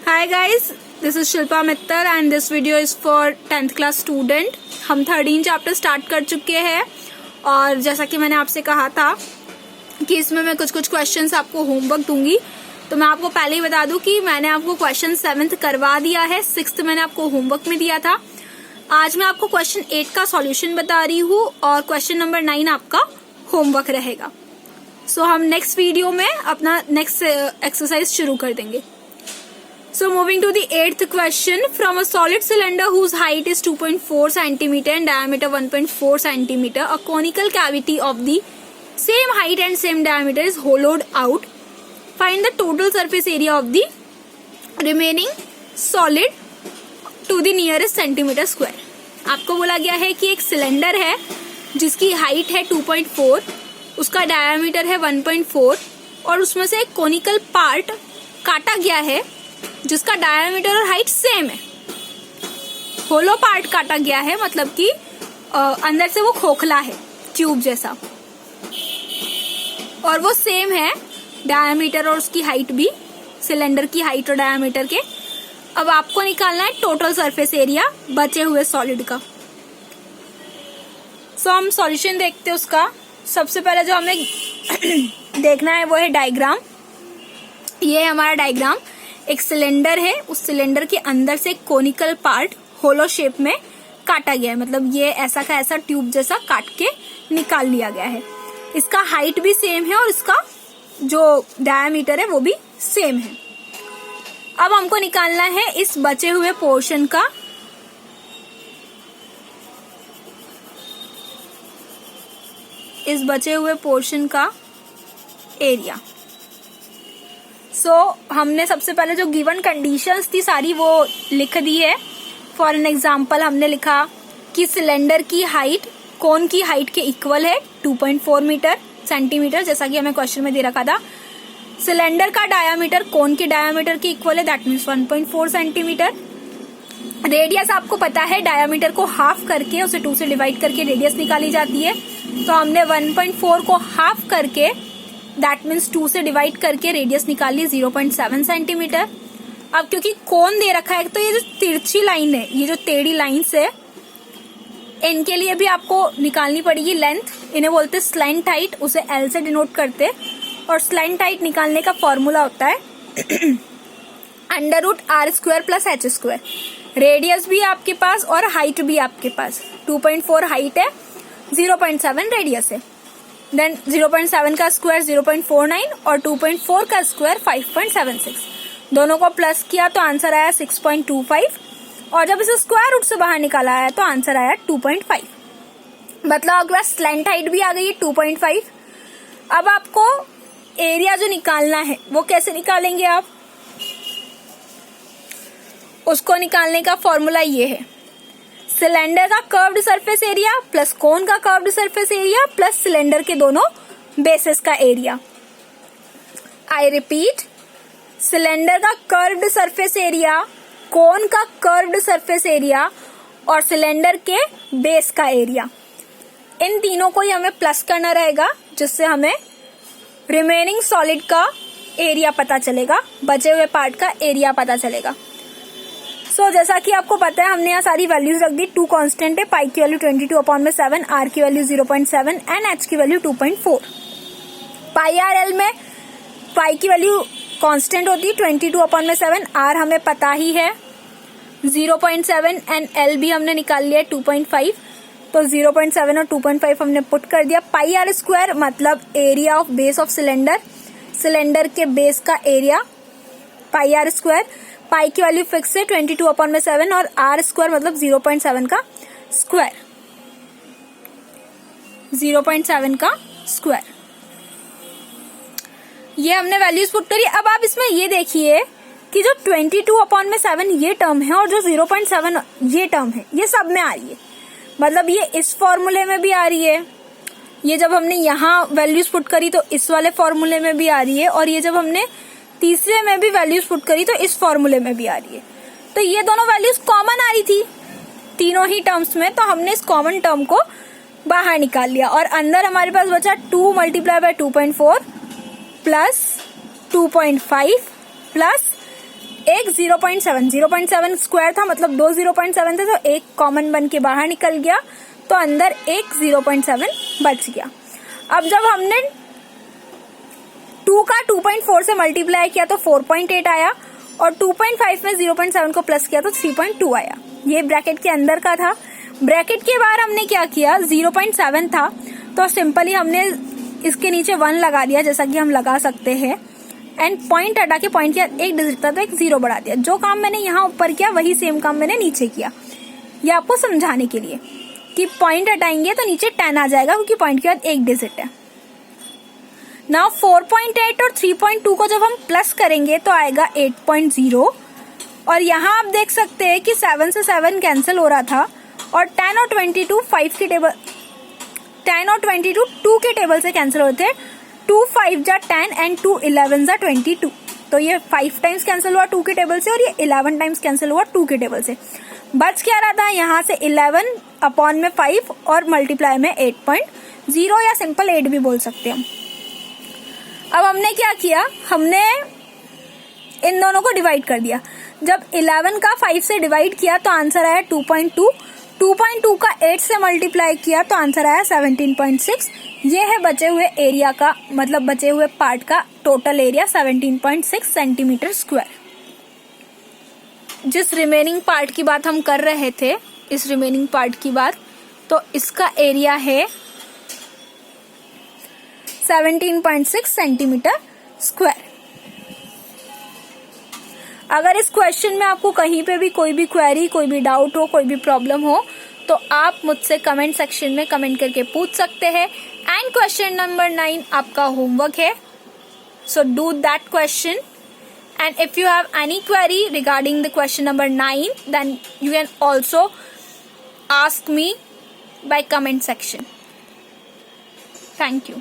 Hi guys, this is Shilpa Mittal and this video is for 10th class student. हम 13 chapter start कर चुके हैं और जैसा कि मैंने आपसे कहा था कि इसमें मैं कुछ क्वेश्चंस आपको होमवर्क दूंगी, तो मैं आपको पहले ही बता दूं कि मैंने आपको क्वेश्चन 7th करवा दिया है, 6th मैंने आपको होमवर्क में दिया था। आज मैं आपको क्वेश्चन 8 का सॉल्यूशन बता रही हूँ और क्वेश्चन नंबर 9 आपका होमवर्क रहेगा। सो हम नेक्स्ट वीडियो में अपना नेक्स्ट एक्सरसाइज शुरू कर देंगे। So moving to the 8th question, from a solid cylinder whose height is 2.4 cm and diameter 1.4 cm, a conical cavity of the same height and same diameter is hollowed out. Find the total surface area of the remaining solid to the nearest centimeter square. आपको बोला गया है कि एक cylinder है जिसकी height है 2.4, उसका डायमीटर है 1.4 और उसमें से एक कोनिकल पार्ट काटा गया है जिसका डायमीटर और हाइट सेम है। होलो पार्ट काटा गया है, मतलब कि अंदर से वो खोखला है, ट्यूब जैसा, और वो सेम है डायमीटर और उसकी हाइट भी, सिलेंडर की हाइट और डायमीटर के। अब आपको निकालना है टोटल सरफेस एरिया बचे हुए सॉलिड का। सो हम सॉल्यूशन देखते हैं उसका। सबसे पहले जो हमें देखना है वो है डायग्राम। ये है हमारा डायग्राम। एक सिलेंडर है, उस सिलेंडर के अंदर से कोनिकल पार्ट होलो शेप में काटा गया है, मतलब ये ऐसा का ऐसा ट्यूब जैसा काट के निकाल लिया गया है। इसका हाइट भी सेम है और इसका जो डायमीटर है वो भी सेम है। अब हमको निकालना है इस बचे हुए पोर्शन का एरिया। हमने सबसे पहले जो गिवन कंडीशंस थी सारी वो लिख दी है। फॉर एन एग्जाम्पल हमने लिखा कि सिलेंडर की हाइट कोन की हाइट के इक्वल है 2.4 सेंटीमीटर, जैसा कि हमें क्वेश्चन में दे रखा था। सिलेंडर का डायामीटर कोन के डायामीटर के इक्वल है, दैट मीन्स 1.4 सेंटीमीटर। रेडियस आपको पता है, डायामीटर को हाफ करके उसे 2 से डिवाइड करके रेडियस निकाली जाती है। तो हमने 1.4 को हाफ करके दैट मीन्स 2 से डिवाइड करके रेडियस निकाली 0.7 सेंटीमीटर। अब क्योंकि कोन दे रखा है तो ये जो तिरछी लाइन है, ये जो टेढ़ी लाइन्स है, इनके लिए भी आपको निकालनी पड़ेगी लेंथ। इन्हें बोलते हैं स्लैंट हाइट, उसे एल से डिनोट करते हैं। और स्लैंट हाइट निकालने का फॉर्मूला होता है √r² + h²। रेडियस भी आपके पास और हाइट भी आपके पास। 2.4 हाइट है, 0.7 रेडियस है। देन 0.7 का स्क्वायर 0.49 और 2.4 का स्क्वायर 5.76। दोनों को प्लस किया तो आंसर आया 6.25 और जब इसे स्क्वायर रूट से बाहर निकाला आया तो आंसर आया 2.5। मतलब आपके पास स्लैंट हाइट भी आ गई है 2.5। अब आपको एरिया जो निकालना है वो कैसे निकालेंगे आप? उसको निकालने का फॉर्मूला ये है, सिलेंडर का कर्व्ड सरफेस एरिया प्लस कोन का curved surface area plus cylinder के दोनों बेसेस का एरिया। आई रिपीट, सिलेंडर का कर्व्ड सरफेस एरिया, कोन का कर्व्ड सरफेस एरिया और सिलेंडर के बेस का एरिया, इन तीनों को ही हमें प्लस करना रहेगा, जिससे हमें रिमेनिंग सॉलिड का एरिया पता चलेगा, बचे हुए पार्ट का एरिया पता चलेगा। जैसा कि आपको पता है हमने यहाँ सारी वैल्यूज रख दी। 2 कांस्टेंट है, पाई की वैल्यू 22/7, आर की वैल्यू 0.7 एंड एच की वैल्यू 2.4। पाई आर एल में पाई की वैल्यू कांस्टेंट होती है 22/7, आर हमें पता ही है 0.7 एंड एल भी हमने निकाल लिया 2.5। तो 0.7 और 2.5 हमने पुट कर दिया। पाई आर स्क्वायर मतलब area of base of cylinder, cylinder के बेस का एरिया पाई आर स्क्वायर। पाई की वैल्यू फिक्स है 22/7 और आर स्क्वायर मतलब 0.7 का स्क्वायर, 0.7 का स्क्वायर। ये हमने वैल्यूज पुट करी। अब आप इसमें ये देखिए कि जो 22/7 ये टर्म है और जो 0.7 ये टर्म है, ये सब में आ रही है। मतलब ये इस फॉर्मूले में भी आ रही है, ये जब हमने यहाँ वैल्यूज पुट करी तो इस वाले फॉर्मूले में भी आ रही है, और ये जब हमने तीसरे में भी वैल्यूज पुट करी तो इस फॉर्मूले में भी आ रही है। तो ये दोनों वैल्यूज कॉमन आ रही थी तीनों ही टर्म्स में, तो हमने इस कॉमन टर्म को बाहर निकाल लिया और अंदर हमारे पास बचा 2 × 2.4 प्लस 2.5 प्लस एक 0.7 स्क्वायर था, मतलब 2 0.7 थे, तो एक कॉमन बन के बाहर निकल गया, तो अंदर एक 0.7 बच गया। अब जब हमने 2 का 2.4 से मल्टीप्लाई किया तो 4.8 आया, और 2.5 में 0.7 को प्लस किया तो 3.2 आया। ये ब्रैकेट के अंदर का था। ब्रैकेट के बाहर हमने क्या किया, 0.7 था तो सिंपली हमने इसके नीचे 1 लगा दिया, जैसा कि हम लगा सकते हैं, एंड पॉइंट हटा के पॉइंट के एक डिजिट था तो एक 0 बढ़ा दिया। जो काम मैंने यहाँ ऊपर किया वही सेम काम मैंने नीचे किया, ये आपको समझाने के लिए कि पॉइंट हटाएंगे तो नीचे 10 आ जाएगा, क्योंकि पॉइंट के बाद एक डिजिट है। नाउ 4.8 और 3.2 को जब हम प्लस करेंगे तो आएगा 8.0, और यहाँ आप देख सकते हैं कि 7 से 7 कैंसिल हो रहा था, और 10 और 22 5 के टेबल 10 और 22 2 के टेबल से कैंसिल होते हैं। 2 5 जा 10 एंड 2 11 जा 22, तो ये 5 टाइम्स कैंसिल हुआ 2 के टेबल से, और ये 11 टाइम्स कैंसिल हुआ 2 के टेबल से। बच क्या रहा था यहाँ से 11 अपॉन में 5 और मल्टीप्लाई में 8.0, या सिंपल 8 भी बोल सकते हैं। अब हमने क्या किया, हमने इन दोनों को डिवाइड कर दिया। जब 11 का 5 से डिवाइड किया तो आंसर आया 2.2, 2.2 का 8 से मल्टीप्लाई किया तो आंसर आया 17.6। ये है बचे हुए एरिया का, मतलब बचे हुए पार्ट का टोटल एरिया 17.6 सेंटीमीटर स्क्वायर। जिस रिमेनिंग पार्ट की बात हम कर रहे थे, इस रिमेनिंग पार्ट की बात, तो इसका एरिया है 17.6 सेंटीमीटर स्क्वायर। अगर इस क्वेश्चन में आपको कहीं पे भी कोई भी क्वेरी, कोई भी डाउट हो, कोई भी प्रॉब्लम हो, तो आप मुझसे कमेंट सेक्शन में कमेंट करके पूछ सकते हैं। एंड क्वेश्चन नंबर 9 आपका होमवर्क है, so do that question. And if you have any query regarding the question number 9, then you can also ask me by comment section. Thank you.